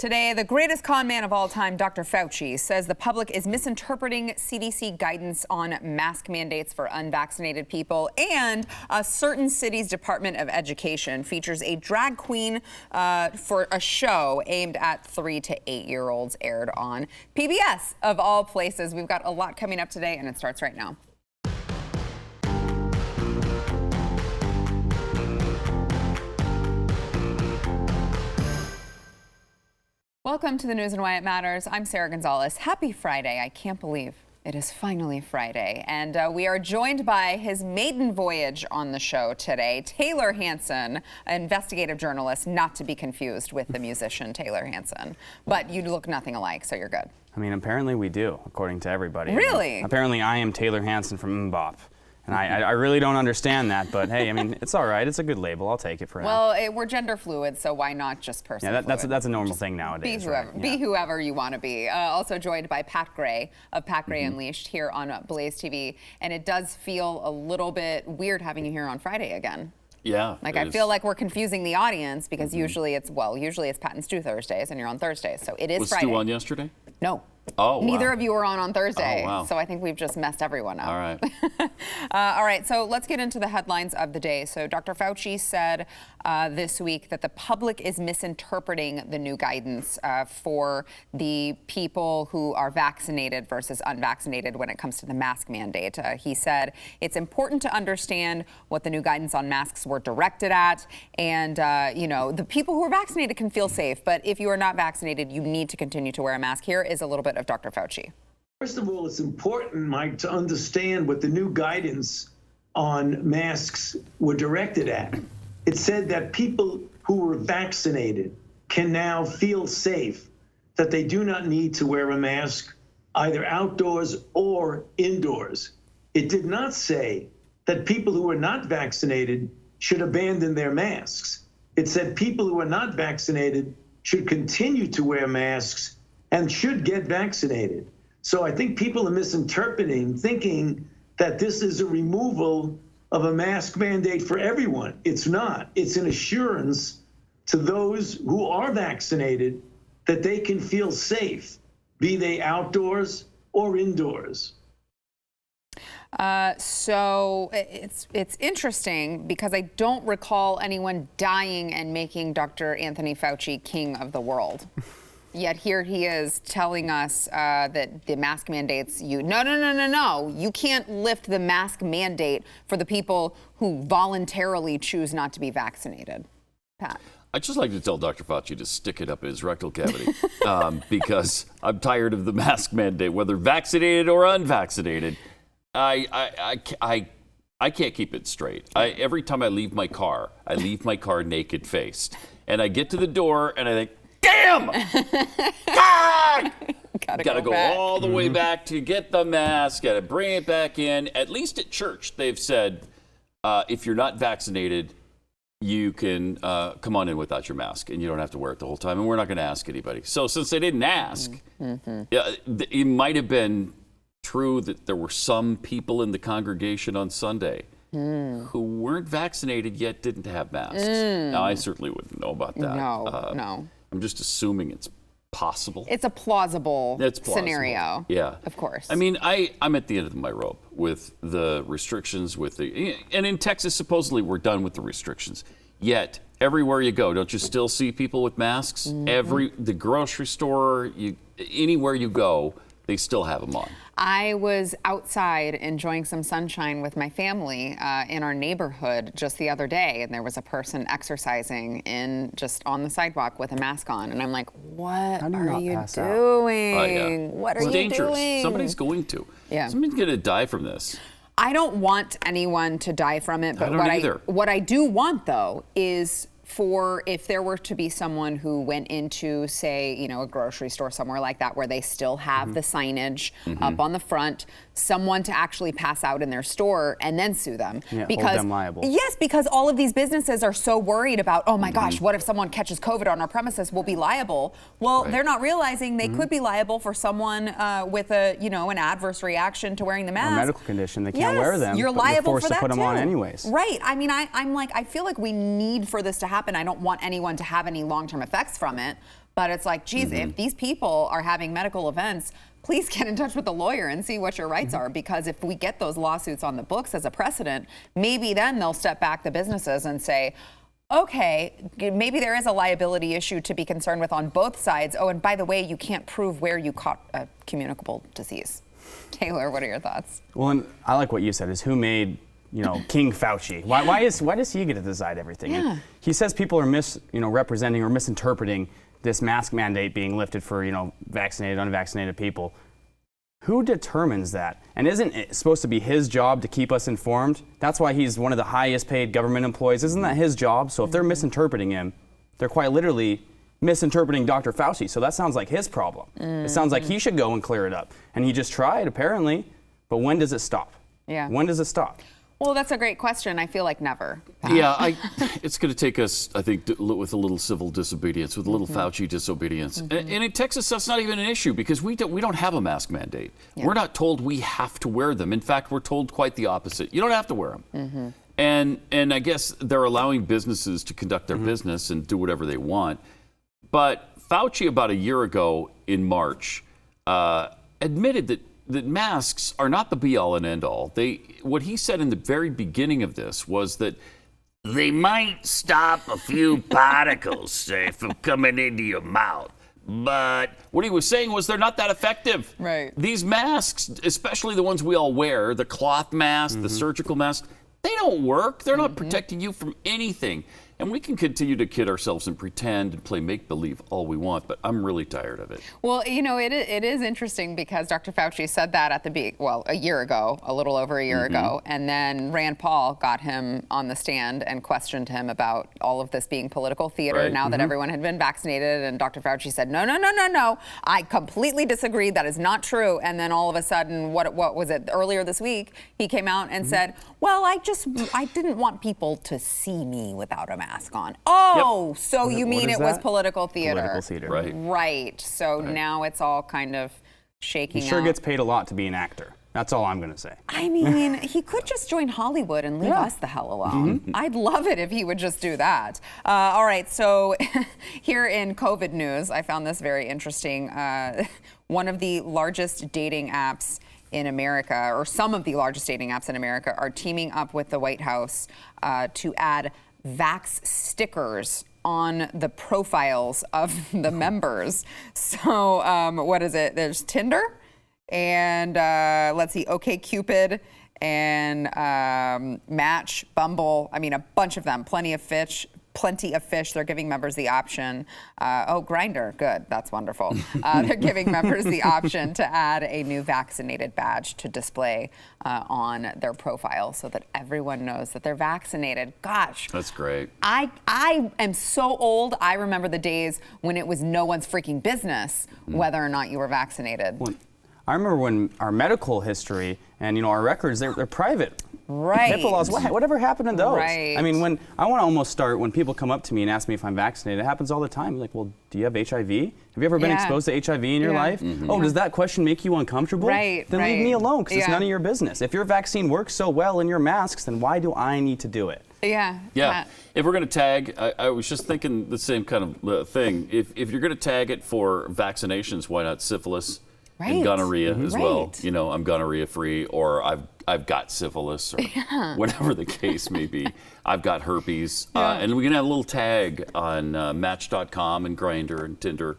Today, the greatest con man of all time, Dr. Fauci, says the public is misinterpreting CDC guidance on mask mandates for unvaccinated people. And a certain city's Department of Education features a drag queen for a show aimed at 3 to 8-year-olds, aired on PBS, of all places. We've got a lot coming up today, and it starts right now. Welcome to the news and why it matters. I'm Sarah Gonzalez. Happy Friday. I can't believe it is finally Friday. And we are joined by his maiden voyage on the show today, Taylor Hanson, an investigative journalist, not to be confused with the musician Taylor Hanson. But you look nothing alike, so you're good. I mean, apparently we do, according to everybody. Really? I mean, apparently I am Taylor Hanson from MMBop. And I really don't understand that, but hey, I mean, it's all right. It's a good label. I'll take it for now. Well, we're gender fluid, so why not just person fluid? That's a normal thing nowadays. Be whoever you want to be. Also joined by Pat Gray of Pat Gray Unleashed here on BlazeTV. And it does feel a little bit weird having you here on Friday again. Yeah. Like, I feel like we're confusing the audience because usually it's Pat and Stu Thursdays and you're on Thursdays. So it is Friday. Was Stu on yesterday? No. Oh, wow. Neither of you were on Thursday. Oh, wow. So I think we've just messed everyone up. All right. All right, so let's get into the headlines of the day. So Dr. Fauci said this week that the public is misinterpreting the new guidance for the people who are vaccinated versus unvaccinated when it comes to the mask mandate. He said it's important to understand what the new guidance on masks were directed at. And, the people who are vaccinated can feel safe. But if you are not vaccinated, you need to continue to wear a mask. Here is a little bit of Dr. Fauci. First of all, it's important, Mike, to understand what the new guidance on masks were directed at. It said that people who were vaccinated can now feel safe, that they do not need to wear a mask either outdoors or indoors. It did not say that people who are not vaccinated should abandon their masks. It said people who are not vaccinated should continue to wear masks and should get vaccinated. So I think people are misinterpreting, thinking that this is a removal of a mask mandate for everyone. It's not. It's an assurance to those who are vaccinated that they can feel safe, be they outdoors or indoors. So it's interesting because I don't recall anyone dying and making Dr. Anthony Fauci king of the world. Yet here he is telling us that the mask mandates, no. You can't lift the mask mandate for the people who voluntarily choose not to be vaccinated. Pat. I'd just like to tell Dr. Fauci to stick it up in his rectal cavity because I'm tired of the mask mandate, whether vaccinated or unvaccinated. I can't keep it straight. Every time I leave my car naked faced. And I get to the door and I think, damn! Gotta go all the way back to get the mask, gotta bring it back in. At least at church, they've said, if you're not vaccinated, you can come on in without your mask and you don't have to wear it the whole time. And we're not gonna ask anybody. So since they didn't ask, it might have been true that there were some people in the congregation on Sunday who weren't vaccinated yet didn't have masks. Now, I certainly wouldn't know about that. No. I'm just assuming it's possible. It's a plausible scenario. Yeah. Of course. I mean, I'm at the end of my rope with the restrictions, and in Texas, supposedly we're done with the restrictions. Yet, everywhere you go, don't you still see people with masks? The grocery store, anywhere you go, they still have them on. I was outside enjoying some sunshine with my family in our neighborhood just the other day, and there was a person exercising just on the sidewalk with a mask on, and I'm like, what are you doing? What are you doing? Somebody's going to. Yeah. Somebody's going to die from this. I don't want anyone to die from it, but what I do want, though, is for if there were to be someone who went into, say, a grocery store somewhere like that where they still have the signage up on the front, someone to actually pass out in their store and then sue them. Yeah, hold them liable. Yes, because all of these businesses are so worried about, oh my gosh, what if someone catches COVID on our premises? We'll be liable. Well, they're not realizing they could be liable for someone with an adverse reaction to wearing the mask. A medical condition, they can't wear them. You're liable forced for that to put them too. on anyways. Right. I mean, I feel like we need for this to happen. I don't want anyone to have any long-term effects from it. But it's like, geez, if these people are having medical events, please get in touch with the lawyer and see what your rights are. Because if we get those lawsuits on the books as a precedent, maybe then they'll step back the businesses and say, okay, maybe there is a liability issue to be concerned with on both sides. Oh, and by the way, you can't prove where you caught a communicable disease. Taylor, what are your thoughts? Well, and I like what you said, is who made, King Fauci? Why does he get to decide everything? Yeah. And he says people are representing or misinterpreting this mask mandate being lifted for, vaccinated, unvaccinated people. Who determines that? And isn't it supposed to be his job to keep us informed? That's why he's one of the highest paid government employees. Isn't that his job? So if they're misinterpreting him, they're quite literally misinterpreting Dr. Fauci. So that sounds like his problem. It sounds like he should go and clear it up. And he just tried, apparently. But when does it stop? Yeah. When does it stop? Well, that's a great question. I feel like never. Yeah, it's going to take us, I think, with a little civil disobedience, with a little Fauci disobedience. And in Texas, that's not even an issue because we don't have a mask mandate. Yeah. We're not told we have to wear them. In fact, we're told quite the opposite. You don't have to wear them. And I guess they're allowing businesses to conduct their business and do whatever they want. But Fauci, about a year ago in March, admitted that masks are not the be-all and end-all. What he said in the very beginning of this was that they might stop a few particles, say, from coming into your mouth. But what he was saying was they're not that effective. Right. These masks, especially the ones we all wear, the cloth mask, the surgical mask, they don't work. They're not protecting you from anything. And we can continue to kid ourselves and pretend and play make-believe all we want, but I'm really tired of it. Well, it is interesting because Dr. Fauci said that at a year ago, a little over a year ago, and then Rand Paul got him on the stand and questioned him about all of this being political theater now that everyone had been vaccinated, and Dr. Fauci said, no, I completely disagree, that is not true. And then all of a sudden, what was it, earlier this week, he came out and said, well, I didn't want people to see me without a mask on. Oh, so you mean it was political theater? Political theater. Right. Right. So now it's all kind of shaking He sure out. gets paid a lot to be an actor. That's all I'm going to say. I mean, he could just join Hollywood and leave us the hell alone. I'd love it if he would just do that. All right, so here in COVID news, I found this very interesting. One of the largest dating apps in America, or some of the largest dating apps in America, are teaming up with the White House to add vax stickers on the profiles of the members. So what is it? There's Tinder and let's see, OkCupid and Match, Bumble. I mean, a bunch of them. Plenty of Fish. They're giving members the option. Grindr, good, that's wonderful. They're giving members the option to add a new vaccinated badge to display on their profile so that everyone knows that they're vaccinated. Gosh. That's great. I am so old, I remember the days when it was no one's freaking business whether or not you were vaccinated. I remember when our medical history and our records, they're private. Right. HIPAA laws, whatever happened to those? Right. I mean, when people come up to me and ask me if I'm vaccinated, it happens all the time. Like, well, do you have HIV? Have you ever been exposed to HIV in your life? Oh, does that question make you uncomfortable? Right. Then leave me alone, because it's none of your business. If your vaccine works so well in your masks, then why do I need to do it? Yeah. If we're going to tag, I was just thinking the same kind of thing. If you're going to tag it for vaccinations, why not syphilis? And gonorrhea as well. I'm gonorrhea free, or I've got syphilis, or whatever the case may be. I've got herpes. And we can have a little tag on Match.com and Grindr and Tinder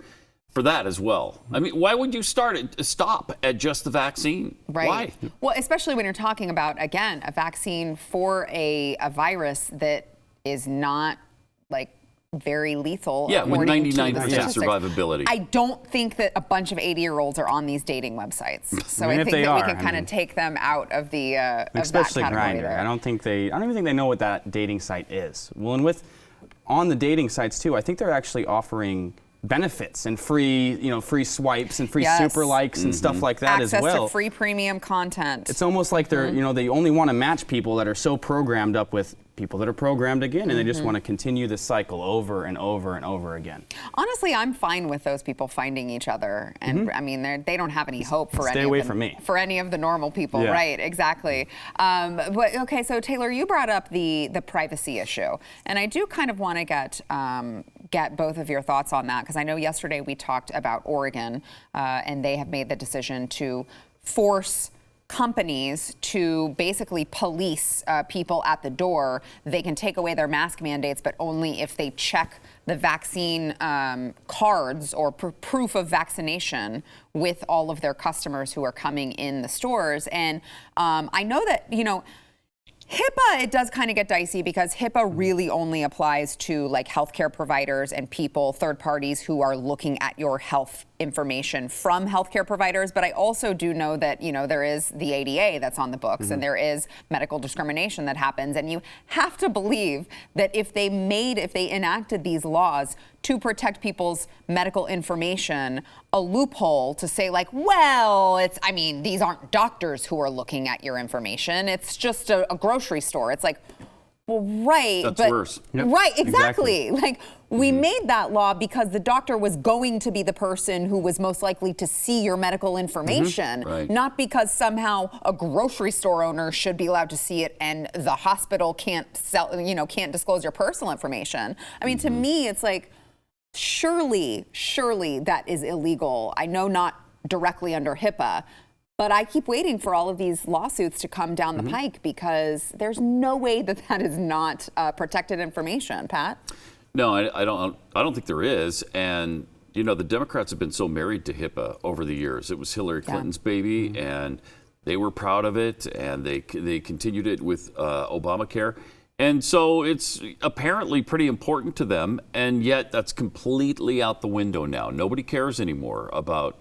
for that as well. I mean, why would you stop at just the vaccine? Right. Why? Well, especially when you're talking about, again, a vaccine for a virus that is not like very lethal. Yeah, with according to 99% the statistics. survivability. I don't think that a bunch of 80-year-olds are on these dating websites. So I mean, I if think they that we are, can kind of take them out of the especially of that category Grindr. there. I don't even think they know what that dating site is. Well, and on the dating sites too, I think they're actually offering benefits and free swipes and free super likes and stuff like that as well. Access to free premium content. It's almost like they're, they only want to match people that are so programmed up with people that are programmed again, and they just want to continue this cycle over and over and over again. Honestly, I'm fine with those people finding each other, and I mean, they don't have any hope for for any of the normal people, right? Exactly. But okay, so Taylor, you brought up the privacy issue, and I do kind of want to get get both of your thoughts on that, because I know yesterday we talked about Oregon, and they have made the decision to force companies to basically police people at the door. They can take away their mask mandates, but only if they check the vaccine cards or proof of vaccination with all of their customers who are coming in the stores. And I know that, HIPAA, it does kind of get dicey because HIPAA really only applies to like healthcare providers and people, third parties who are looking at your health information from healthcare providers. But I also do know that, there is the ADA that's on the books and there is medical discrimination that happens. And you have to believe that if they enacted these laws to protect people's medical information, a loophole to say like, well, these aren't doctors who are looking at your information. It's just a grocery store. It's like, well, right. That's worse. Yep. Right, exactly. Like we made that law because the doctor was going to be the person who was most likely to see your medical information, Right. not because somehow a grocery store owner should be allowed to see it and the hospital can't disclose your personal information. I mean, to me, it's like, surely that is illegal. I know not directly under HIPAA, but I keep waiting for all of these lawsuits to come down the pike because there's no way that is not protected information, Pat. No, I don't think there is. And, the Democrats have been so married to HIPAA over the years. It was Hillary Clinton's baby, and they were proud of it, and they continued it with Obamacare. And so it's apparently pretty important to them, and yet that's completely out the window now. Nobody cares anymore about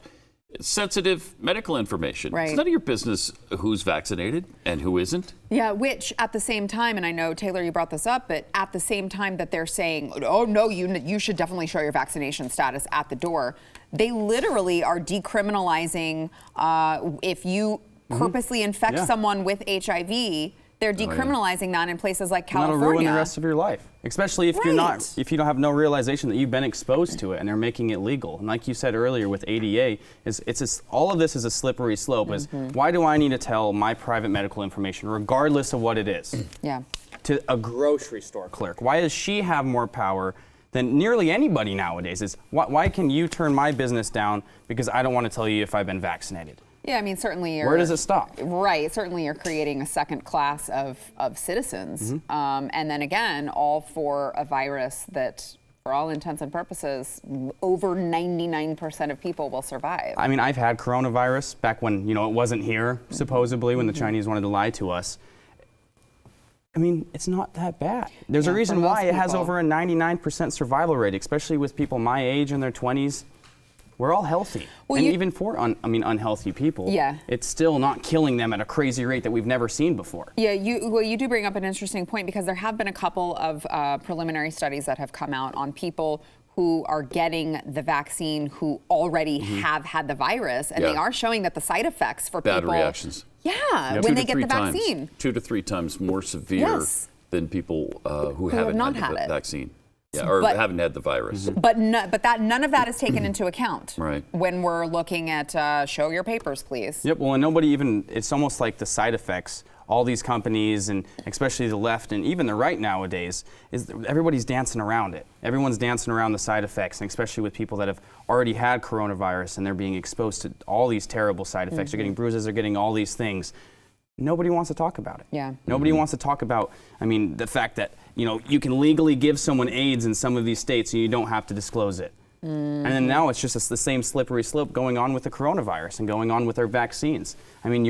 sensitive medical information. Right. It's none of your business who's vaccinated and who isn't. Yeah, which at the same time, and I know, Taylor, you brought this up, but at the same time that they're saying, oh, no, you should definitely show your vaccination status at the door, they literally are decriminalizing if you purposely infect someone with HIV. They're decriminalizing that in places like California. That'll ruin the rest of your life, especially if if you don't have no realization that you've been exposed to it, and they're making it legal. And like you said earlier with ADA, all of this is a slippery slope. Is why do I need to tell my private medical information, regardless of what it is, to a grocery store clerk? Why does she have more power than nearly anybody nowadays? Is why can you turn my business down because I don't want to tell you if I've been vaccinated? Yeah, I mean, certainly where does it stop? Right, certainly you're creating a second class of citizens. And then again, all for a virus that, for all intents and purposes, over 99% of people will survive. I mean, I've had coronavirus back when, it wasn't here, supposedly, when the Chinese wanted to lie to us. I mean, it's not that bad. There's a reason why it has over a 99% survival rate, especially with people my age in their 20s. We're all healthy. And even for unhealthy people, it's still not killing them at a crazy rate that we've never seen before. Yeah, you do bring up an interesting point because there have been a couple of preliminary studies that have come out on people who are getting the vaccine who already have had the virus, and they are showing that the side effects for bad people... reactions. Yeah, when they get the vaccine. 2 to 3 times more severe than people who haven't had the vaccine. Yeah, or haven't had the virus. But none of that is taken into account when we're looking at show your papers, please. Yep, well, and nobody even, it's almost like the side effects, all these companies, and especially the left and even the right nowadays, is everybody's dancing around it. Everyone's dancing around the side effects, and especially with people that have already had coronavirus and they're being exposed to all these terrible side effects. They're getting bruises, they're getting all these things. Nobody wants to talk about it. Yeah. Nobody wants to talk about, the fact that, you can legally give someone AIDS in some of these states and you don't have to disclose it. And then now it's just the same slippery slope going on with the coronavirus and going on with our vaccines. I mean,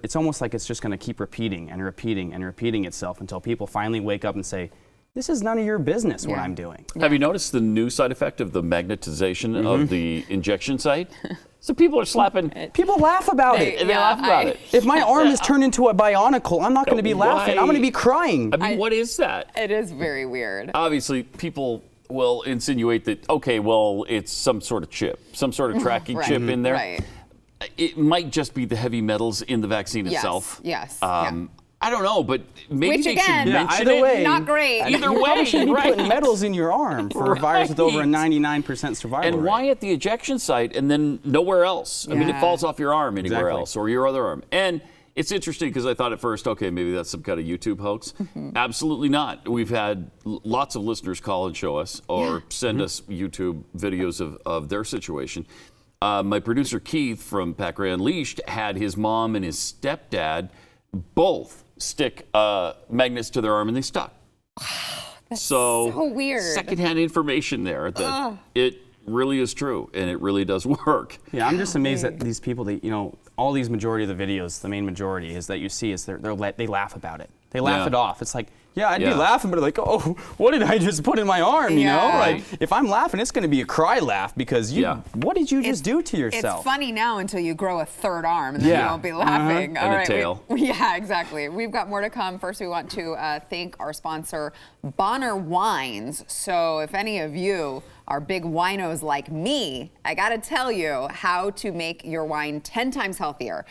it's almost like it's just going to keep repeating and repeating and repeating itself until people finally wake up and say, this is none of your business what I'm doing. Have you noticed the new side effect of the magnetization of the injection site? So people are slapping. People laugh about it. They laugh about it. If my arm is turned into a bionicle, I'm not going to be laughing. I'm going to be crying. I mean, what is that? It is very weird. Obviously, people will insinuate that, okay, well, it's some sort of chip, some sort of tracking chip in there. Right. It might just be the heavy metals in the vaccine itself. Yes. I don't know, but maybe Which they again, should mention either way, not great. Either way, you shouldn't be putting metals in your arm for a virus with over a 99% survival rate. And why at the ejection site and then nowhere else? I mean, it falls off your arm anywhere else or your other arm. And It's interesting because I thought at first, okay, maybe that's some kind of YouTube hoax. Absolutely not. We've had lots of listeners call and show us or send us YouTube videos of their situation. My producer Keith from Pat Gray Unleashed had his mom and his stepdad both stick magnets to their arm and they stuck. That's so weird. Secondhand information there that it really is true and it really does work. Yeah, I'm just amazed that these people, all these majority of the videos, the main majority is that you see is they laugh about it. They laugh it off. It's like, yeah, I'd be laughing, but like, oh, what did I just put in my arm, you know? Right. Like, if I'm laughing, it's going to be a cry laugh because what did you just do to yourself? It's funny now until you grow a third arm and then you won't be laughing. And a tail. Yeah, exactly. We've got more to come. First, we want to thank our sponsor, Bonner Wines. So if any of you are big winos like me, I gotta tell you how to make your wine 10 times healthier.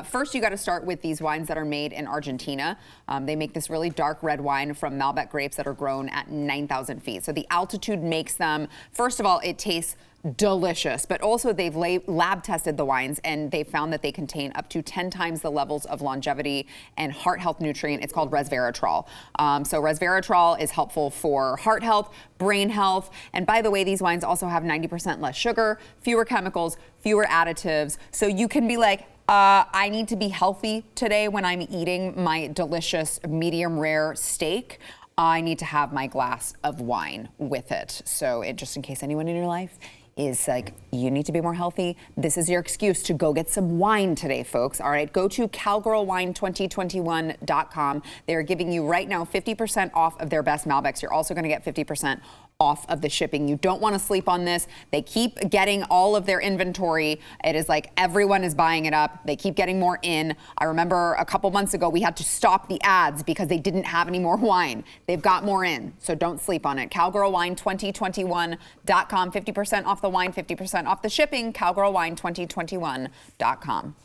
First, you gotta start with these wines that are made in Argentina. They make this really dark red wine from Malbec grapes that are grown at 9,000 feet. So the altitude makes them, first of all, it tastes delicious, but also they've lab tested the wines and they found that they contain up to 10 times the levels of longevity and heart health nutrient. It's called resveratrol. So resveratrol is helpful for heart health, brain health, and by the way, these wines also have 90% less sugar, fewer chemicals, fewer additives. So you can be like, I need to be healthy today when I'm eating my delicious medium rare steak. I need to have my glass of wine with it. So just in case anyone in your life is like, you need to be more healthy, this is your excuse to go get some wine today, folks. All right, go to cowgirlwine2021.com. They're giving you right now 50% off of their best Malbecs. You're also going to get 50% off of the shipping. You don't want to sleep on this. They keep getting all of their inventory. It is like everyone is buying it up. They keep getting more in. I remember a couple months ago, we had to stop the ads because they didn't have any more wine. They've got more in, so don't sleep on it. Cowgirlwine2021.com, 50% off the wine, 50% off the shipping, cowgirlwine2021.com.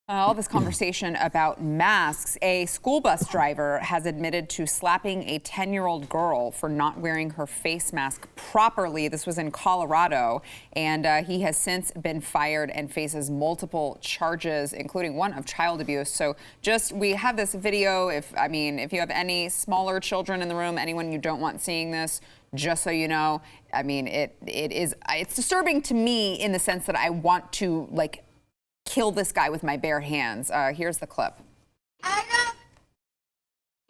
All this conversation about masks. A school bus driver has admitted to slapping a 10-year-old girl for not wearing her face mask properly. This was in Colorado, and he has since been fired and faces multiple charges, including one of child abuse. So we have this video. If you have any smaller children in the room, anyone you don't want seeing this, just so you know, it's disturbing to me in the sense that I want to kill this guy with my bare hands. Here's the clip. I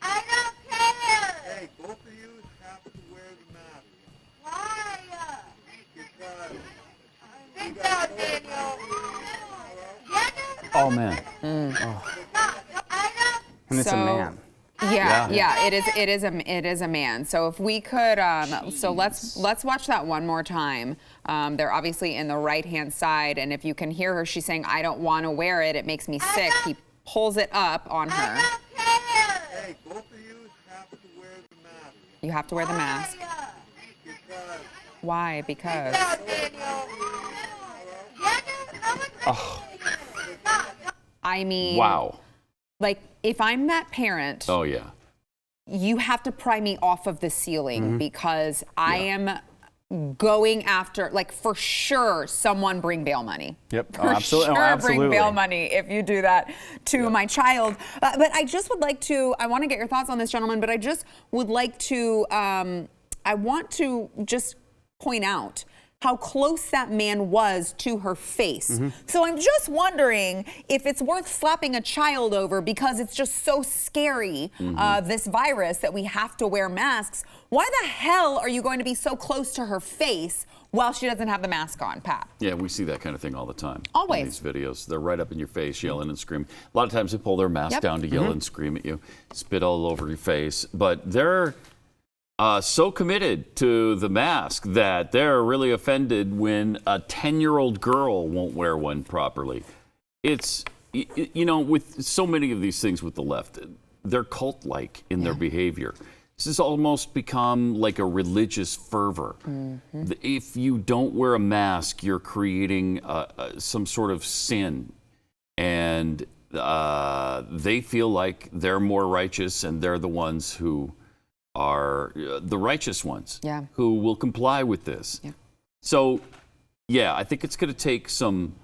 don't care. Hey, both of you have to wear the mask. Why? Because Sit down, Daniel. Oh, man. And it's a man. Yeah, it is a man. So if we could, let's watch that one more time. They're obviously in the right-hand side, and if you can hear her, she's saying, "I don't want to wear it. It makes me sick." He pulls it up on her. hey, both of you have to wear the mask. You have to wear the mask. Because Why? Because. I mean. Wow. If I'm that parent. Oh, yeah. You have to pry me off of the ceiling because I am going after, for sure, someone bring bail money. Yep. For Absolutely. sure, Absolutely. bring bail money if you do that to my child. But I just would like to, I want to get your thoughts on this, gentlemen, but I just would like to, I want to just point out how close that man was to her face. So I'm just wondering if it's worth slapping a child over because it's just so scary, this virus, that we have to wear masks. Why the hell are you going to be so close to her face while she doesn't have the mask on, Pat? Yeah, we see that kind of thing all the time. Always. In these videos. They're right up in your face, yelling and screaming. A lot of times they pull their mask down to yell and scream at you, spit all over your face. But they're so committed to the mask that they're really offended when a 10-year-old girl won't wear one properly. It's, with so many of these things with the left, they're cult-like in their behavior. This has almost become like a religious fervor. If you don't wear a mask, you're creating some sort of sin. And they feel like they're more righteous and they're the ones who are the righteous ones who will comply with this. So Yeah, I think it's going to take some.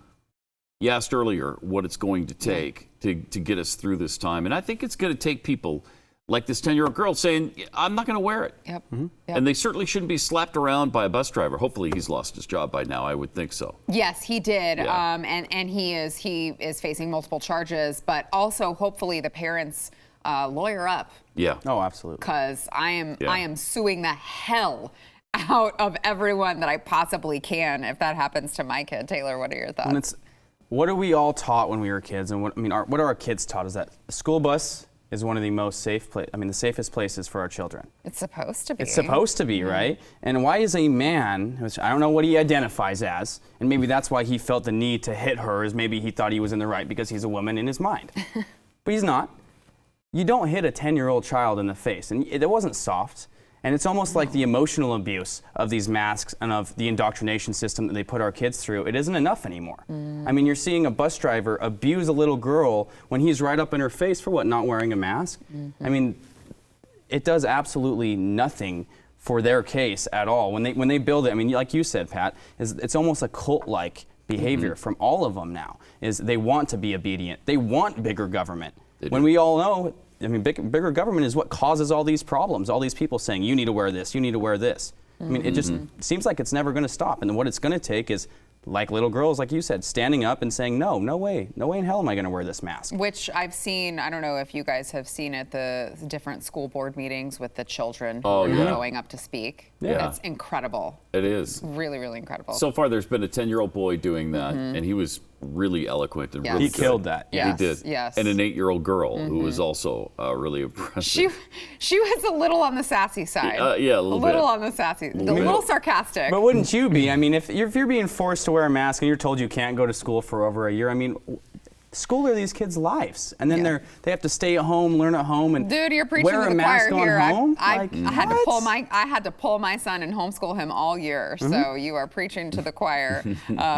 You asked earlier what it's going to take to get us through this time. And I think it's going to take people like this 10-year-old girl saying, I'm not going to wear it. Yep. Mm-hmm. Yep. And they certainly shouldn't be slapped around by a bus driver. Hopefully he's lost his job by now. I would think so. Yes, he did. Yeah. And he is facing multiple charges, but also hopefully the parents lawyer up, Yeah. Oh, absolutely. because I Yeah. am suing the hell out of everyone that I possibly can if that happens to my kid. Taylor, what are your thoughts? And it's what are we all taught when we were kids, and what are our kids taught is that the school bus is one of the most the safest places for our children. It's supposed to be. It's supposed to be, right? And why is a man, which I don't know what he identifies as, and maybe that's why he felt the need to hit her, is maybe he thought he was in the right because he's a woman in his mind. But he's not. You don't hit a 10-year-old child in the face, and it wasn't soft. And it's almost like the emotional abuse of these masks and of the indoctrination system that they put our kids through. It isn't enough anymore. I mean, you're seeing a bus driver abuse a little girl when he's right up in her face for what, not wearing a mask? I mean, it does absolutely nothing for their case at all. When they build it, I mean, like you said, Pat, it's almost a cult-like behavior from all of them now. Is they want to be obedient. They want bigger government. When we all know, I mean, bigger government is what causes all these problems. All these people saying, you need to wear this, you need to wear this. I mean, it just seems like it's never going to stop. And then what it's going to take is, like little girls, like you said, standing up and saying, no way in hell am I going to wear this mask. Which I've seen, I don't know if you guys have seen at the different school board meetings with the children who are going up to speak. Yeah. It's incredible. It is. Really, really incredible. So far, there's been a 10-year-old boy doing that, and he was really eloquent and Yes. really He good. killed that. Yeah. He did. Yes. And an 8-year-old girl who was also really impressive. She was a little on the sassy side. Yeah, a little bit. on the sassy, a little sarcastic. But wouldn't you be? I mean, if you're being forced to wear a mask and you're told you can't go to school for over a year, I mean, school are these kids' lives, and then they have to stay at home, learn at home, and Dude, you're preaching wear to a the mask choir on here. home. I had to what? pull my son and homeschool him all year. So you are preaching to the choir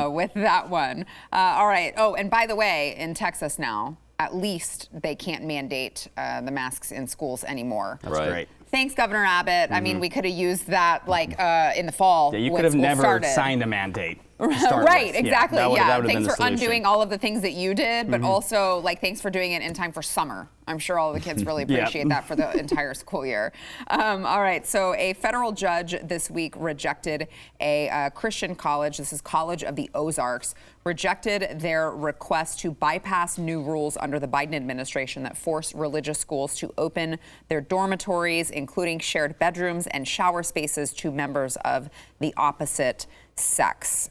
with that one. All right. Oh, and by the way, in Texas now, at least they can't mandate the masks in schools anymore. That's Right. great. Thanks, Governor Abbott. I mean, we could have used that like in the fall. Yeah, you when could have school never started. signed a mandate. to start Right, with. exactly. that would've been Thanks the for solution. undoing all of the things that you did, but also like thanks for doing it in time for summer. I'm sure all of the kids really Yeah. appreciate that for the entire school year. All right, so a federal judge this week rejected a Christian college, this is College of the Ozarks, rejected their request to bypass new rules under the Biden administration that force religious schools to open their dormitories, including shared bedrooms and shower spaces, to members of the opposite sex.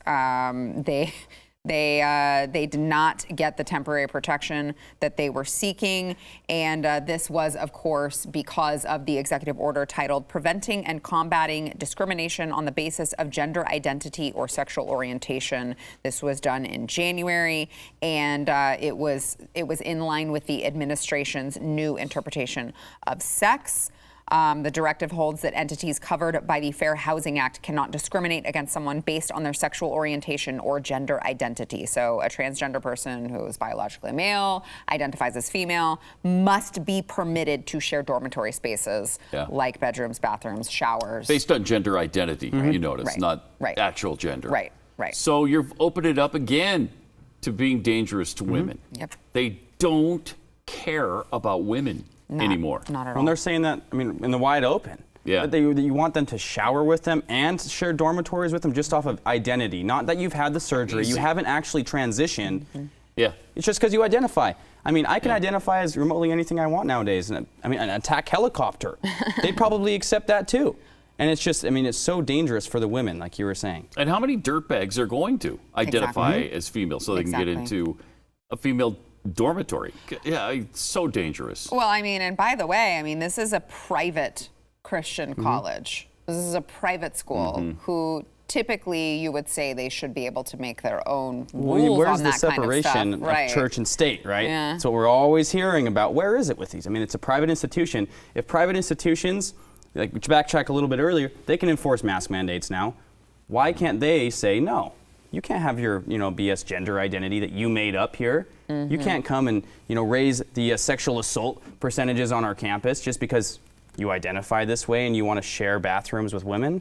They did not get the temporary protection that they were seeking, and this was, of course, because of the executive order titled "Preventing and Combating Discrimination on the Basis of Gender Identity or Sexual Orientation." This was done in January, and it was in line with the administration's new interpretation of sex. The directive holds that entities covered by the Fair Housing Act cannot discriminate against someone based on their sexual orientation or gender identity. So a transgender person who is biologically male, identifies as female, must be permitted to share dormitory spaces like bedrooms, bathrooms, showers. Based on gender identity, you notice, Right. not Right. actual gender. Right. So you've opened it up again to being dangerous to women. Yep. They don't care about women anymore. Not at Well, all. they're saying that, I mean, in the wide open. Yeah. That you want them to shower with them and share dormitories with them just off of identity. Not that you've had the surgery. You haven't actually transitioned. Yeah. It's just because you identify. I mean, I can identify as remotely anything I want nowadays. And I mean, an attack helicopter. They'd probably accept that too. And it's just, I mean, it's so dangerous for the women, like you were saying. And how many dirtbags are going to identify as female so they can get into a female dormitory? Yeah, it's so dangerous. Well, I mean, and by the way, I mean, this is a private Christian college. This is a private school who typically you would say they should be able to make their own rules Where's on the that kind of separation stuff. of Right. church and state, right? Yeah. That's what we're always hearing about. Where is it with these? I mean, it's a private institution. If private institutions, like to backtrack a little bit earlier, they can enforce mask mandates now. Why can't they say no? You can't have your, BS gender identity that you made up here. You can't come and, raise the sexual assault percentages on our campus just because you identify this way and you want to share bathrooms with women.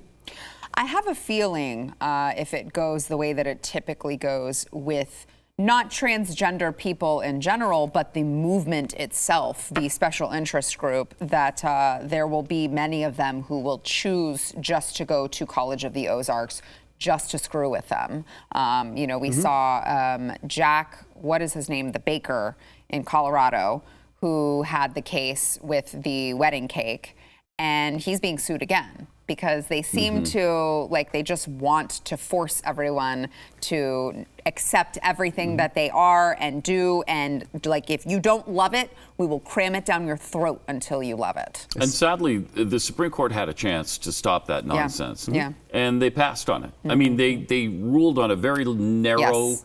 I have a feeling if it goes the way that it typically goes with not transgender people in general, but the movement itself, the special interest group, that there will be many of them who will choose just to go to College of the Ozarks just to screw with them. We saw Jack, what is his name, the baker in Colorado, who had the case with the wedding cake, and he's being sued again because they seem to, they just want to force everyone to accept everything that they are and do, and if you don't love it, we will cram it down your throat until you love it. And sadly, the Supreme Court had a chance to stop that nonsense. Yeah. And they passed on it. I mean, they ruled on a very narrow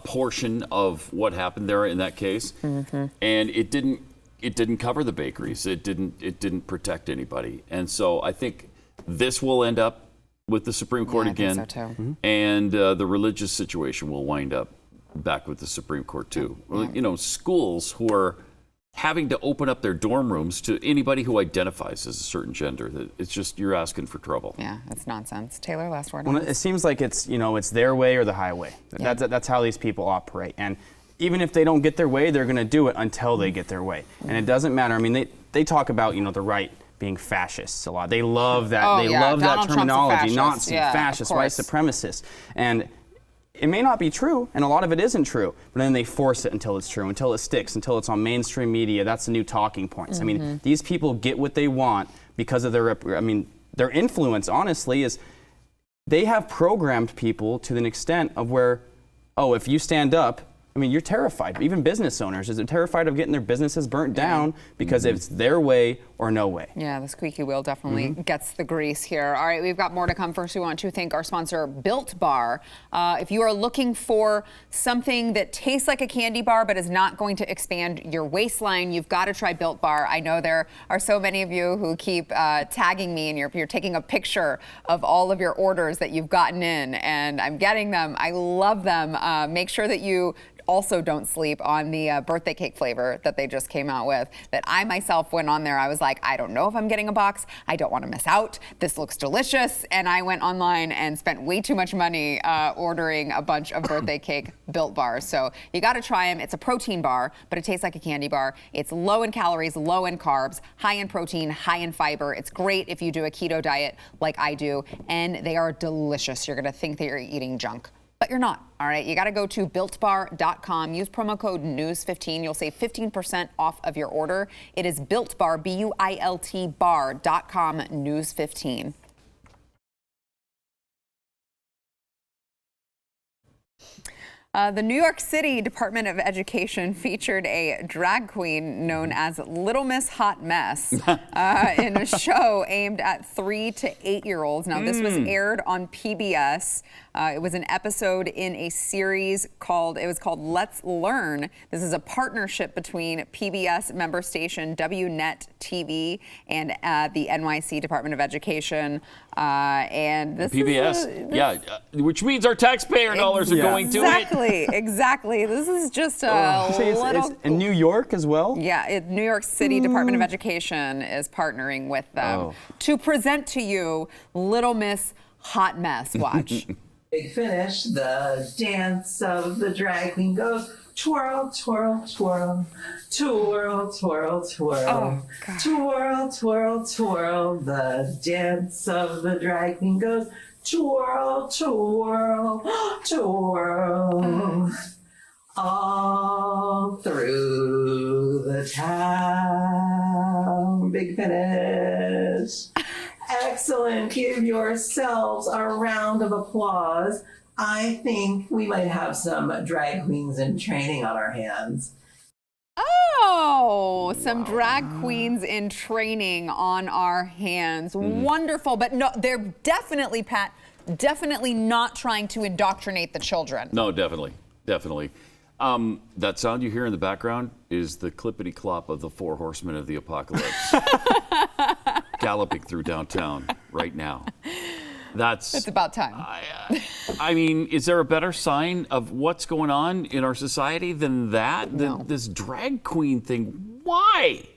portion of what happened there in that case, and it didn't cover the bakeries. It didn't protect anybody. And so I think this will end up with the Supreme Court again, I think so too. and the religious situation will wind up back with the Supreme Court too. Schools who are having to open up their dorm rooms to anybody who identifies as a certain gender. It's just, you're asking for trouble. Yeah, it's nonsense. Taylor, last word. Well, it seems like it's their way or the highway. That's how these people operate. And even if they don't get their way, they're going to do it until they get their way. And it doesn't matter. I mean, they talk about the right being fascists a lot. They love that. Love Donald that terminology. Trump's a fascist. Nazi, fascist, white supremacist. And it may not be true, and a lot of it isn't true, but then they force it until it's true, until it sticks, until it's on mainstream media. That's the new talking points. I mean, these people get what they want because of their influence, honestly, is they have programmed people to an extent of where, if you stand up, you're terrified. Even business owners, they're terrified of getting their businesses burnt down because it's their way or no way. Yeah, the squeaky wheel definitely gets the grease here. All right, we've got more to come. First, we want to thank our sponsor, Built Bar. If you are looking for something that tastes like a candy bar but is not going to expand your waistline, you've got to try Built Bar. I know there are so many of you who keep tagging me, and you're taking a picture of all of your orders that you've gotten in, and I'm getting them. I love them. Make sure that you also don't sleep on the birthday cake flavor that they just came out with, that I myself went on there. I was like, I don't know if I'm getting a box. I don't want to miss out. This looks delicious. And I went online and spent way too much money ordering a bunch of birthday cake Built Bars. So you got to try them. It's a protein bar, but it tastes like a candy bar. It's low in calories, low in carbs, high in protein, high in fiber. It's great if you do a keto diet like I do. And they are delicious. You're going to think that you're eating junk, but you're not. All right, you got to go to BuiltBar.com. Use promo code NEWS15. You'll save 15% off of your order. It is Built Bar, BUILT bar.com, NEWS15. The New York City Department of Education featured a drag queen known as Little Miss Hot Mess in a show aimed at 3 to 8-year-olds. Now, this was aired on PBS. It was an episode in a series called Let's Learn. This is a partnership between PBS member station WNet TV and the NYC Department of Education. And this PBS, which means our taxpayer dollars are going to it. Exactly. This is just a it's in New York as well? Yeah, New York City Department of Education is partnering with them to present to you Little Miss Hot Mess. Watch. Big finish, the dance of the drag queen goes twirl, twirl, twirl, twirl, twirl, twirl, twirl, twirl, twirl. The dance of the drag queen goes twirl, twirl, twirl, all through the town. Big finish. Excellent. Give yourselves a round of applause. I think we might have some drag queens in training on our hands. Oh, some drag queens in training on our hands. Wonderful. But no, they're definitely, Pat, not trying to indoctrinate the children. No, definitely. That sound you hear in the background is the clippity-clop of the 4 horsemen of the apocalypse. Galloping through downtown right now. It's about time. I mean, is there a better sign of what's going on in our society than that? No. This drag queen thing. Why?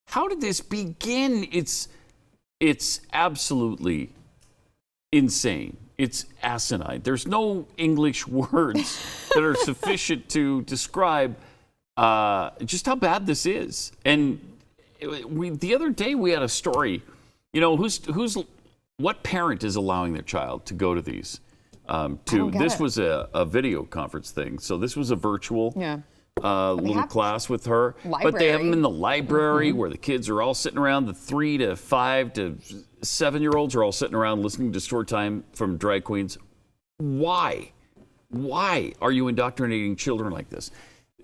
How did this begin? It's absolutely insane. It's asinine. There's no English words that are sufficient to describe just how bad this is. And the other day we had a story. You know, what parent is allowing their child to go to these? This was a video conference thing, so this was a virtual little class with her. But they have them in the library where the kids are all sitting around. The 3 to 5 to 7-year-olds are all sitting around listening to story time from drag queens. Why? Why are you indoctrinating children like this?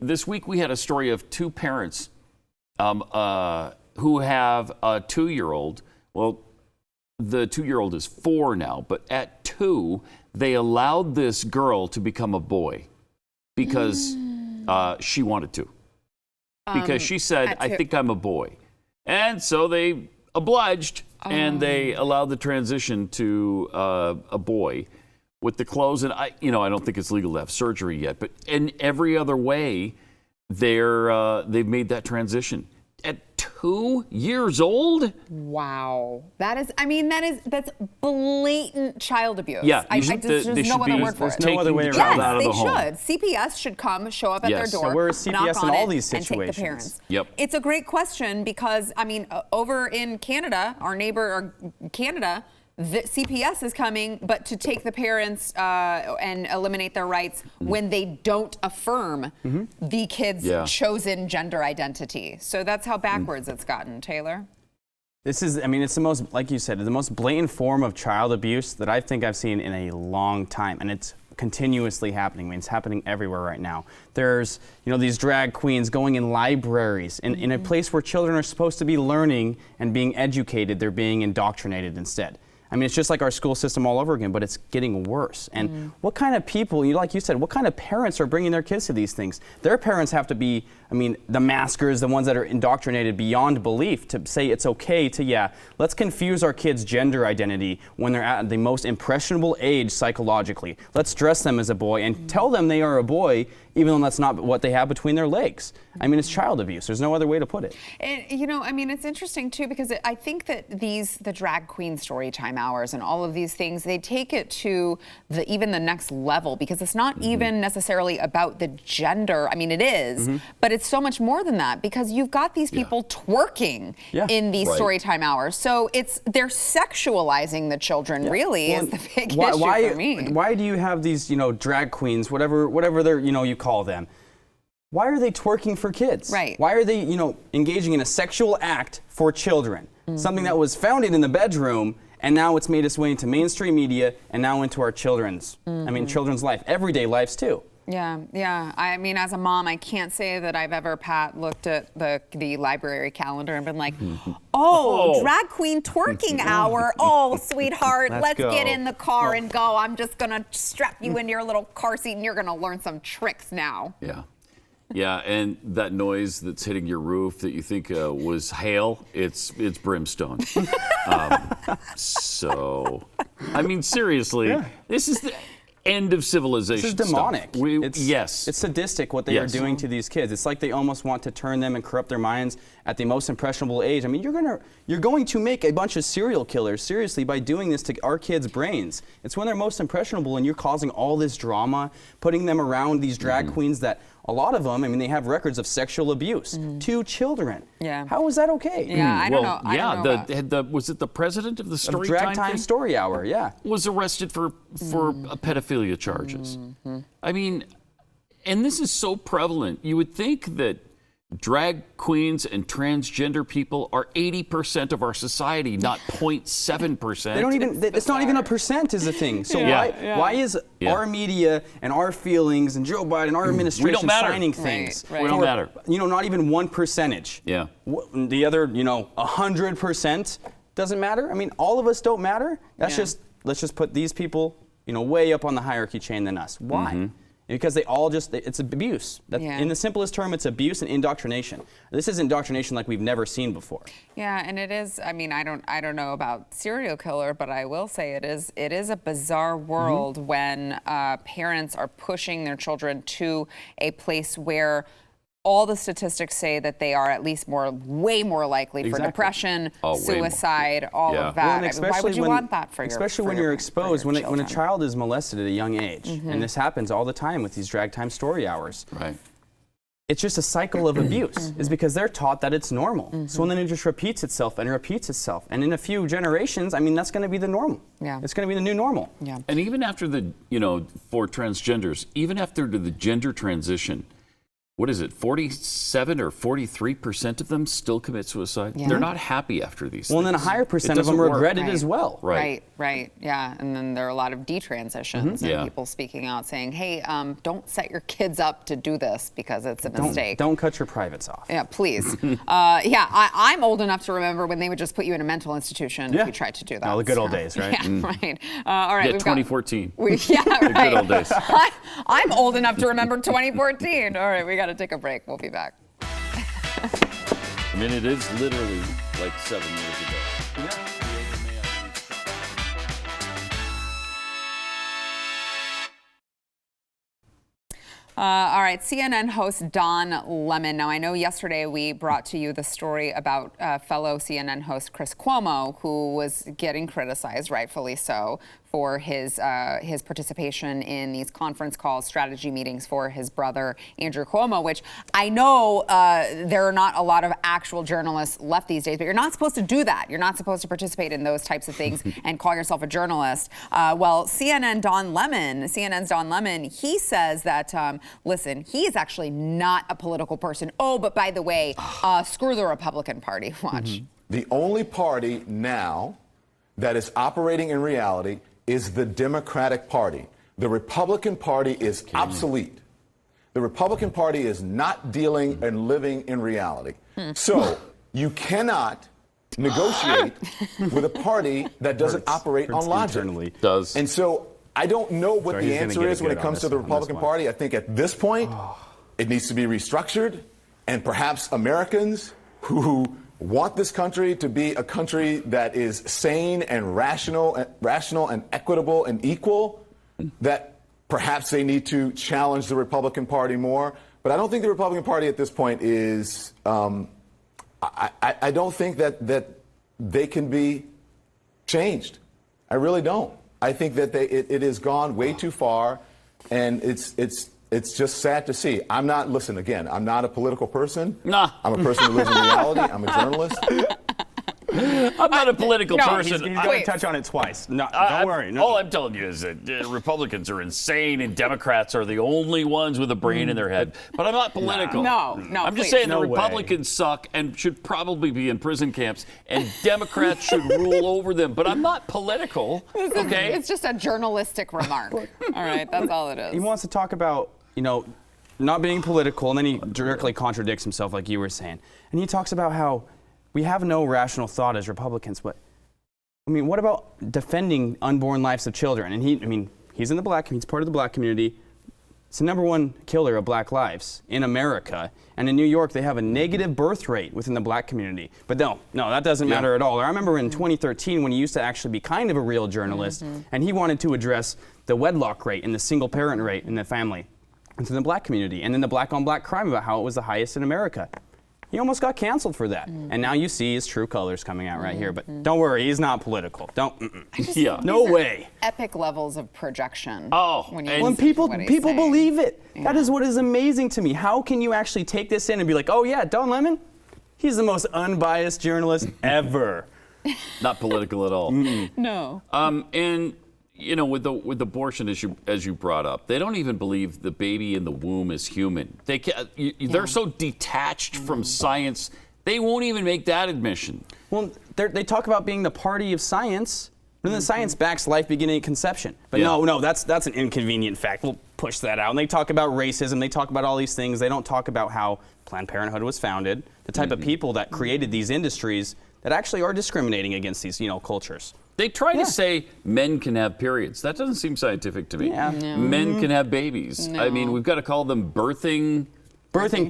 This week we had a story of 2 parents who have a 2-year-old. Well, the 2-year-old is 4 now, but at 2, they allowed this girl to become a boy because she wanted to. Because she said, I think I'm a boy. And so they obliged, and they allowed the transition to a boy with the clothes. And I don't think it's legal to have surgery yet, but in every other way, they've made that transition. At 2 years old? Wow. That's blatant child abuse. Yeah, there's no other word for it. There's no other way around out of the home. Yes, they should. CPS should come, show up at their door, So where is knock CPS on in all it, these and take the situations? parents. Yep. It's a great question because, over in Canada, our neighbor Canada, the CPS is coming, but to take the parents and eliminate their rights when they don't affirm the kid's chosen gender identity. So that's how backwards it's gotten, Taylor. This is, it's the most, like you said, the most blatant form of child abuse that I think I've seen in a long time. And it's continuously happening. It's happening everywhere right now. There's, these drag queens going in libraries, in a place where children are supposed to be learning and being educated, they're being indoctrinated instead. It's just like our school system all over again, but it's getting worse. And what kind of people, like you said, what kind of parents are bringing their kids to these things? Their parents have to be, the maskers, the ones that are indoctrinated beyond belief to say it's okay to, let's confuse our kids' gender identity when they're at the most impressionable age psychologically. Let's dress them as a boy and tell them they are a boy, even though that's not what they have between their legs. It's child abuse. There's no other way to put it. And, it's interesting, too, because I think that the drag queen story time hours and all of these things, they take it to even the next level, because it's not even necessarily about the gender. It is, but it's so much more than that, because you've got these people twerking in these story time hours. So they're sexualizing the children, really, is the big issue for me. Why do you have these, drag queens, whatever they're, you call them? Why are they twerking for kids? Right. Why are they, engaging in a sexual act for children? Something that was founded in the bedroom, and now it's made its way into mainstream media and now into our children's life, everyday lives too. Yeah. As a mom, I can't say that I've ever, Pat, looked at the library calendar and been like, drag queen twerking hour. Oh, sweetheart, let's get in the car and go. I'm just going to strap you in your little car seat and you're going to learn some tricks now. Yeah, and that noise that's hitting your roof that you think was hail, it's brimstone. Seriously, this is the end of civilization. This is demonic. It's sadistic what they are doing to these kids. It's like they almost want to turn them and corrupt their minds at the most impressionable age. You're going to make a bunch of serial killers, seriously, by doing this to our kids' brains. It's when they're most impressionable and you're causing all this drama, putting them around these drag queens that a lot of them, they have records of sexual abuse to children. Yeah. How is that okay? Yeah, I don't know. Was it the president of the story Drag Time Story Hour, was arrested for pedophilia charges. And this is so prevalent. You would think that drag queens and transgender people are 80% of our society, not 0.7%. They don't even. It's not even a percent is the thing. So why is our media and our feelings and Joe Biden, our administration signing things? Right. We don't matter. Not even 1%. Yeah. The other, 100% doesn't matter. All of us don't matter. Let's just put these people, way up on the hierarchy chain than us. Why? Because they all it's abuse. In the simplest term, it's abuse and indoctrination. This is indoctrination like we've never seen before. Yeah, and it is, I don't know about serial killer, but I will say it is a bizarre world when parents are pushing their children to a place where all the statistics say that they are at least way more likely for Exactly. depression, Oh, way more. suicide, all Yeah. of that. Well, and I mean, why would you want that for your especially for when your- you're for exposed, your when a children? child is molested at a young age, and this happens all the time with these drag time story hours. Right. It's just a cycle of abuse. Is because they're taught that it's normal. So then it just repeats itself and repeats itself. And in a few generations, I mean, that's going to be the normal. Yeah. It's going to be the new normal. Yeah. And even after the, for transgenders, even after the gender transition, what is it, 47 or 43% of them still commit suicide? Yeah. They're not happy after these Well, and things. then a higher It percent of them doesn't work. regret it Right. as well. Right. Right, yeah. And then there are a lot of detransitions and Yeah. people speaking out saying, hey, don't set your kids up to do this because it's a mistake. Don't cut your privates off. Yeah, please. I'm old enough to remember when they would just put you in a mental institution if Yeah. you tried to do that. Oh, the good old days, right? Yeah, right. All right. Yeah, we've got- 2014. Yeah, right. good old days. I'm old enough to remember 2014. All right, we got to take a break. We'll be back. I mean, it is literally like 7 years ago. All right, CNN host Don Lemon. Now, I know yesterday we brought to you the story about fellow CNN host Chris Cuomo, who was getting criticized, rightfully so, for his participation in these conference calls, strategy meetings for his brother, Andrew Cuomo, which I know there are not a lot of actual journalists left these days, but you're not supposed to do that. You're not supposed to participate in those types of things and call yourself a journalist. Well, CNN's Don Lemon, he says that, listen, he is actually not a political person. Oh, but by the way, screw the Republican Party. Watch. The only party now that is operating in reality is the Democratic Party. The Republican Party is obsolete. The Republican Party is not dealing and living in reality. So you cannot negotiate with a party that doesn't operate on logic. Internally. Does. And so I don't know what Sorry, the he's gonna answer get is it when good it on comes this- to the on this Republican one. Party. I think at this point, it needs to be restructured, and perhaps Americans who want this country to be a country that is sane and rational and equitable and equal, that perhaps they need to challenge the Republican Party more. But I don't think the Republican Party at this point is, I don't think that they can be changed. I really don't. I think that it has gone way too far, and it's just sad to see. I'm not a political person. Nah. I'm a person who lives in reality. I'm a journalist. I'm not a political no, person. He's going to touch on it twice. No, don't worry. No. All I'm telling you is that Republicans are insane and Democrats are the only ones with a brain in their head. But I'm not political. No, I'm just please. saying No the way. Republicans suck and should probably be in prison camps, and Democrats should rule over them. But I'm not political. Okay? It's just a journalistic remark. All right, that's all it He is. wants to talk about, not being political, and then he directly contradicts himself, like you were saying. And he talks about how we have no rational thought as Republicans. But, what about defending unborn lives of children? And he's in he's part of the black community. It's the #1 killer of black lives in America. And in New York, they have a negative birth rate within the black community. But no, that doesn't matter at all. I remember in 2013 when he used to actually be kind of a real journalist, and he wanted to address the wedlock rate and the single parent rate in the family. Into the black community, and then the black on black crime about how it was the highest in America. He almost got canceled for that. And now you see his true colors coming out right here. But don't worry, he's not political. Yeah. No way. Epic levels of projection. Oh, when, you and- When listen to what he's people saying. believe it. That is what is amazing to me. How can you actually take this in and be like, oh yeah, Don Lemon, he's the most unbiased journalist ever. Not political at all. No. And with abortion, as you brought up, they don't even believe the baby in the womb is human. They're so detached from science, they won't even make that admission. Well, they talk about being the party of science, but then the science backs life beginning at conception. But no, that's an inconvenient fact. We'll push that out. And they talk about racism. They talk about all these things. They don't talk about how Planned Parenthood was founded, the type of people that created these industries that actually are discriminating against these, cultures. They try to say men can have periods. That doesn't seem scientific to me. Yeah. No. Men can have babies. No. I mean, we've got to call them birthing Persons.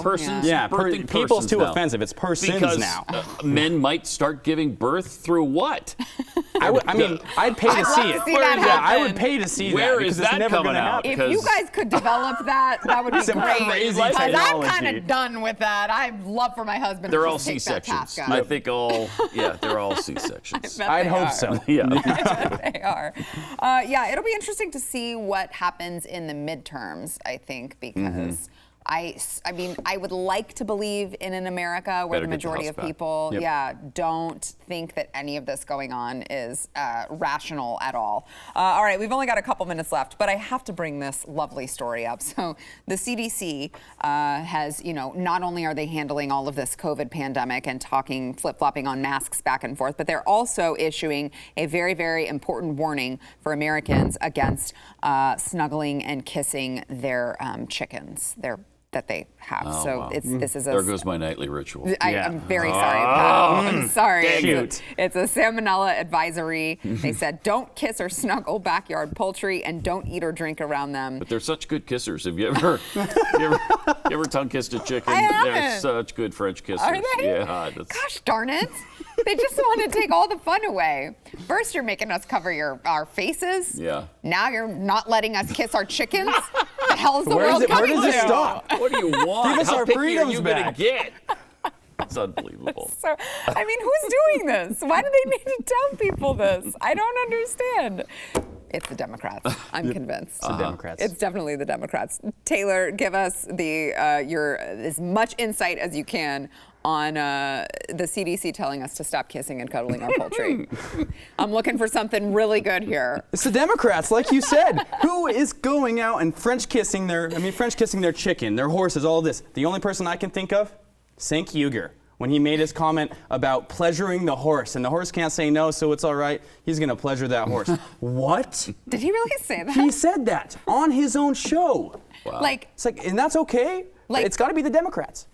persons. Yeah, birthing people's persons too now. offensive. It's persons because, now. Men might start giving birth through what? I mean, I'd pay to see it. see that Yeah, I happen. would pay to see Where that because is it's that never coming going to out? happen. If you guys could develop that would be Some great. crazy Because I'm technology. kind of done with that. I'd love for my husband They're to all just take that C-sections. task I up. think they're all C-sections. Bet I'd they hope are. so. Yeah. They are. Yeah, it'll be interesting to see what happens in the midterms, I think, because I mean, I would like to believe in an America where Better the get the majority House of back. people, Yep. don't think that any of this going on is rational at all. All right, we've only got a couple minutes left, but I have to bring this lovely story up. So the CDC has, not only are they handling all of this COVID pandemic and talking, flip-flopping on masks back and forth, but they're also issuing a very, very important warning for Americans against snuggling and kissing their chickens, that they have. Oh, So wow. this is There goes my nightly ritual. I'm very sorry, Pat. I'm sorry. Shoot. It's a salmonella advisory. They said don't kiss or snuggle backyard poultry and don't eat or drink around them. But they're such good kissers. Have you ever tongue kissed a chicken? I They're haven't. such good French kissers. Are they? Yeah. Gosh darn it. They just want to take all the fun away. First, you're making us cover our faces. Yeah. Now you're not letting us kiss our chickens. The hell's the Where world does coming it to? stop? What do you want? Give us How our picky are freedoms you gonna back. get? It's unbelievable. So, I mean, who's doing this? Why do they need to tell people this? I don't understand. It's the Democrats. I'm convinced. It's the Democrats. It's definitely the Democrats. Taylor, give us your as much insight as you can on the CDC telling us to stop kissing and cuddling our poultry. I'm looking for something really good here. It's the Democrats, like you said. Who is going out and French kissing their chicken, their horses, all this? The only person I can think of, Cenk Uygur, when he made his comment about pleasuring the horse, and the horse can't say no, so it's all right. He's going to pleasure that horse. What? Did he really say that? He said that on his own show. Wow. Like, It's like, and that's okay. Like- It's got to be the Democrats.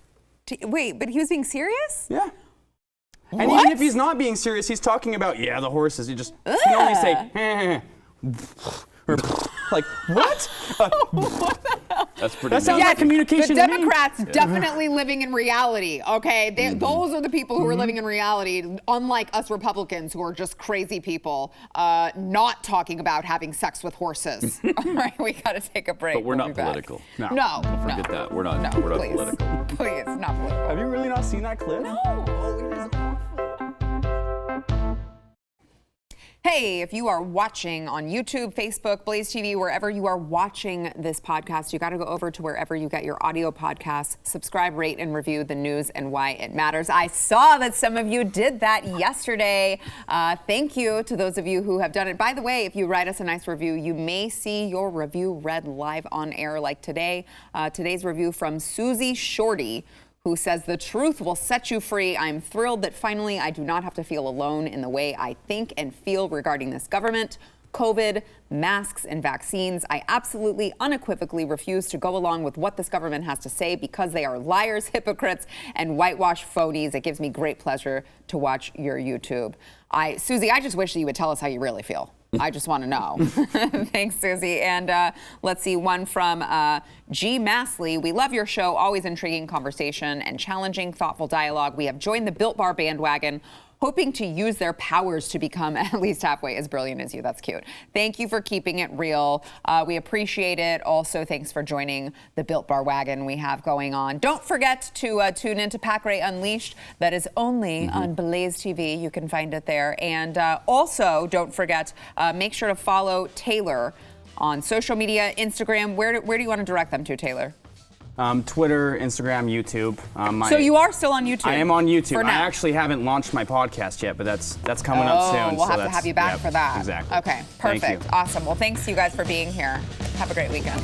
wait, but he was being serious? Yeah. And What? even if he's not being serious, he's talking about, the horses. He can only say, or like, what? That's pretty. That sounds nasty. like communication The to me. Democrats definitely living in reality, okay? Those are the people who are living in reality, unlike us Republicans who are just crazy people not talking about having sex with horses. All right, we got to take a break. But we're We'll not be back. political. No. No, Forget that. We're not. No, we're not please. political. Please, not political. Have you really not seen that clip? No. Oh, it is awful. Hey, if you are watching on YouTube, Facebook, Blaze TV, wherever you are watching this podcast, you got to go over to wherever you get your audio podcasts, subscribe, rate, and review the news and why it matters. I saw that some of you did that yesterday. Thank you to those of you who have done it. By the way, if you write us a nice review, you may see your review read live on air like today. Today's review from Susie Shorty, who says, the truth will set you free. I'm thrilled that finally I do not have to feel alone in the way I think and feel regarding this government, COVID, masks, and vaccines. I absolutely, unequivocally refuse to go along with what this government has to say because they are liars, hypocrites, and whitewash phonies. It gives me great pleasure to watch your YouTube. Susie, I just wish that you would tell us how you really feel. I just want to know. Thanks, Susie. And let's see, one from G. Massley. We love your show. Always intriguing conversation and challenging, thoughtful dialogue. We have joined the Built Bar bandwagon, hoping to use their powers to become at least halfway as brilliant as you. That's cute. Thank you for keeping it real. We appreciate it. Also, thanks for joining the Built Bar wagon we have going on. Don't forget to tune into Pack Ray Unleashed. That is only on Blaze TV. You can find it there. And also, don't forget, make sure to follow Taylor on social media, Instagram. Where do you want to direct them to, Taylor? Twitter, Instagram, YouTube. So you are still on YouTube? I am on YouTube. For I now. actually haven't launched my podcast yet, but that's coming up soon. We'll so have to that's- have you back yep, for that. Exactly. Okay, Thank perfect. you. Awesome. Well, thanks to you guys for being here. Have a great weekend.